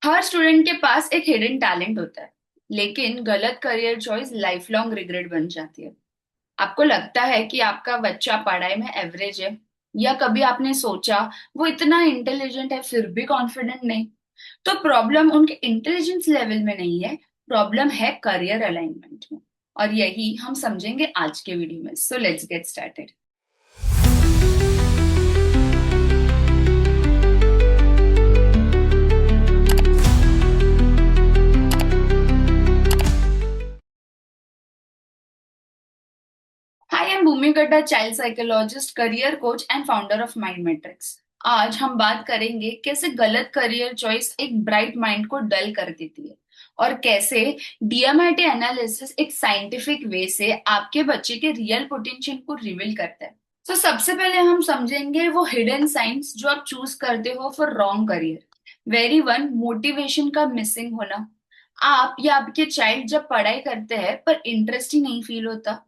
हर student के पास एक hidden talent होता है, लेकिन गलत career choice life long regret बन जाती है। आपको लगता है कि आपका बच्चा पढ़ाई में एवरेज है, या कभी आपने सोचा वो इतना इंटेलिजेंट है फिर भी कॉन्फिडेंट नहीं। तो प्रॉब्लम उनके इंटेलिजेंस लेवल में नहीं है, प्रॉब्लम है करियर अलाइनमेंट में। और यही हम समझेंगे आज के वीडियो में। So let's get started. Hi, I am Bhumi Gaddha, child psychologist, career coach and founder of Mind Matrix. आज हम बात करेंगे कैसे गलत करियर चॉइस एक ब्राइट माइंड को डल कर देती है, और कैसे डीएमआईटी एनालिसिस एक साइंटिफिक वे से आपके बच्चे के रियल पोटेंशियल को रिवील करता है। तो सबसे पहले हम समझेंगे वो हिडन साइंस जो आप चूज करते हो for wrong career. Very one, motivation का मिसिंग होना। आप या आपके चाइल्ड जब पढ़ाई करते हैं पर इंटरेस्ट ही नहीं फील होता,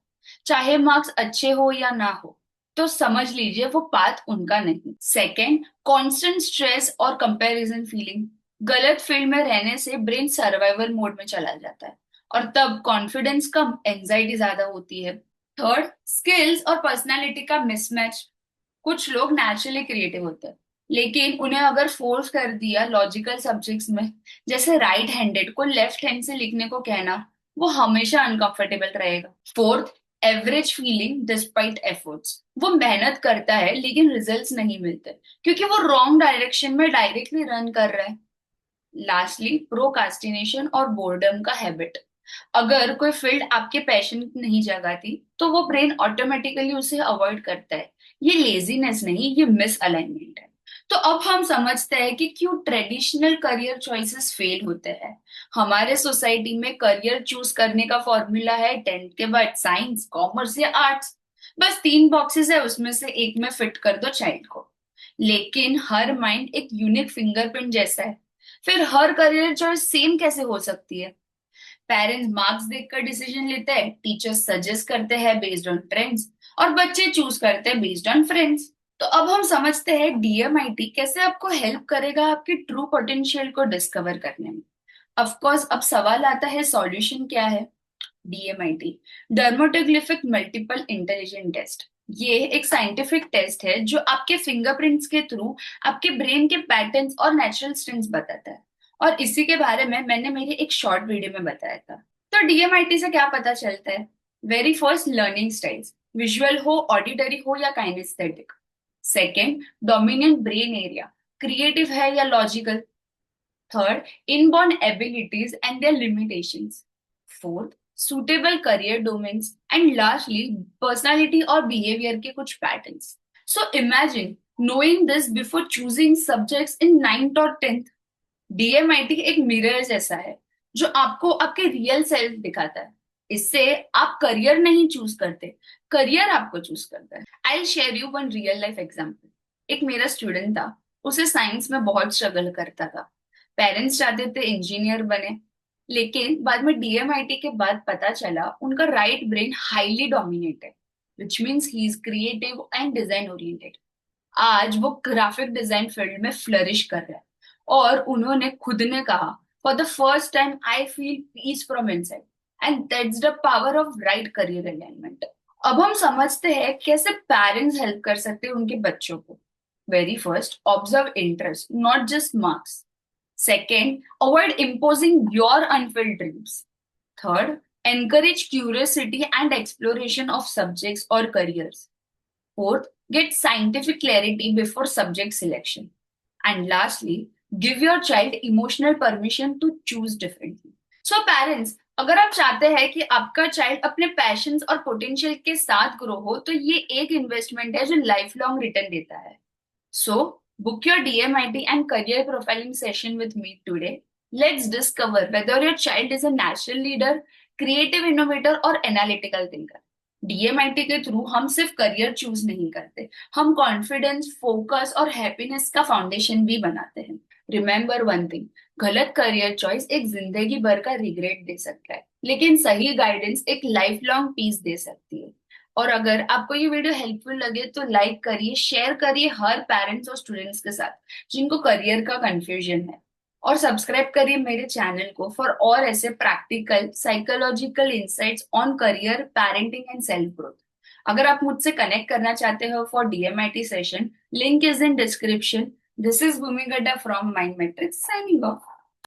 चाहे मार्क्स अच्छे हो या ना हो, तो समझ लीजिए वो पाथ उनका नहीं। सेकंड, कांस्टेंट स्ट्रेस और कंपैरिजन फीलिंग। गलत फील्ड में रहने से ब्रेन सर्वाइवल मोड में चला जाता है, और तब कॉन्फिडेंस कम, एंजाइटी ज्यादा होती है। थर्ड, स्किल्स और पर्सनालिटी का मिसमैच। कुछ लोग नेचुरली क्रिएटिव होते हैं, लेकिन उन्हें अगर फोर्स कर दिया लॉजिकल सब्जेक्ट्स में, जैसे राइट हैंडेड को लेफ्ट हैंड से लिखने को कहना, वो हमेशा अनकंफर्टेबल रहेगा। Fourth, average feeling despite efforts. वो मेहनत करता है लेकिन रिजल्ट्स नहीं मिलते, क्योंकि वो रॉन्ग डायरेक्शन में डायरेक्टली रन कर रहा है। लास्टली, प्रोकास्टिनेशन और बोर्डम का हैबिट। अगर कोई फील्ड आपके पैशन नहीं जगाती, तो वो ब्रेन ऑटोमेटिकली उसे अवॉइड करता है। ये लेजीनेस नहीं, ये मिस अलाइनमेंट है। तो अब हम समझते हैं कि क्यों ट्रेडिशनल करियर चॉइसेस फेल होते हैं। हमारे सोसाइटी में करियर चूज करने का फॉर्मूला है 10th के बाद साइंस, कॉमर्स या आर्ट्स। बस तीन बॉक्सेस है, उसमें से एक में फिट कर दो चाइल्ड को। लेकिन हर माइंड एक यूनिक फिंगरप्रिंट जैसा है, फिर हर करियर चॉइस सेम कैसे हो सकती है। पेरेंट्स मार्क्स देखकर डिसीजन लेते हैं, टीचर्स सजेस्ट करते हैं बेस्ड ऑन ट्रेंड्स, और बच्चे चूज करते हैं बेस्ड ऑन फ्रेंड्स। तो अब हम समझते हैं डीएमआईटी कैसे आपको हेल्प करेगा आपके ट्रू पोटेंशियल को डिस्कवर करने में। ऑफ कोर्स अब सवाल आता है, सॉल्यूशन क्या है। DMIT, dermatoglyphic multiple intelligent test. ये एक साइंटिफिक टेस्ट है जो आपके फिंगरप्रिंट्स के थ्रू आपके ब्रेन के पैटर्न्स और नेचुरल स्ट्रेंथ्स बताता है। और इसी के बारे में मैंने मेरी एक शॉर्ट वीडियो में बताया था। तो डीएमआईटी से क्या पता चलता है। Very first, learning styles, visual हो, ऑडिटरी हो या kinesthetic. Second, dominant brain area, creative है या logical. Third, inborn abilities and their limitations. Fourth, suitable career domains. And lastly, personality और बिहेवियर के कुछ patterns. So imagine knowing this before choosing subjects in 9th और 10th। DMIT एक mirror जैसा है जो आपको आपके रियल सेल्फ दिखाता है। इससे आप करियर नहीं चूज करते, करियर आपको चूज करता है। I share you one real life example. एक मेरा स्टूडेंट था, उसे साइंस में बहुत स्ट्रगल करता था। पेरेंट्स चाहते थे इंजीनियर बने, लेकिन बाद में डीएमआईटी के बाद पता चला उनका राइट ब्रेन हाईली डोमिनेट है, which means he is creative and design oriented. आज वो ग्राफिक डिजाइन फील्ड में फ्लरिश कर रहा है, और उन्होंने खुद ने कहा, for the first time I feel peace from inside, and that's the power of right career alignment. अब हम समझते हैं कैसे पेरेंट्स हेल्प कर सकते हैं उनके बच्चों को। Very first, observe interest, not just marks. Second, avoid imposing your unfilled dreams. Third, encourage curiosity and exploration of subjects or careers. Fourth, get scientific clarity before subject selection. And lastly, give your child emotional permission to choose differently. So parents, अगर आप चाहते हैं कि आपका child अपने patience और potential के साथ ग्रो हो, तो ये एक इन्वेस्टमेंट है जो लाइफ लॉन्ग रिटर्न देता है। So, book your DMIT and career profiling session with me today. Let's discover whether your child is a natural leader, creative innovator, or analytical thinker. DMIT के through हम सिर्फ career choose नहीं करते, हम confidence, focus और happiness का foundation भी बनाते हैं। रिमेंबर वन थिंग, गलत करियर चॉइस एक जिंदगी भर का रिग्रेट दे सकता है, लेकिन सही गाइडेंस एक लाइफ लॉन्ग पीस दे सकती है। और अगर आपको ये वीडियो हेल्पफुल लगे तो लाइक करिए, शेयर करिए हर पेरेंट्स और स्टूडेंट्स के साथ जिनको करियर का कंफ्यूजन है। और सब्सक्राइब करिए मेरे चैनल को फॉर और ऐसे practical psychological insights on career, parenting and self growth. अगर आप मुझसे कनेक्ट करना चाहते हो for DMIT session, link is in description. This is Bhumi Gaddha from Mind Matrix signing of.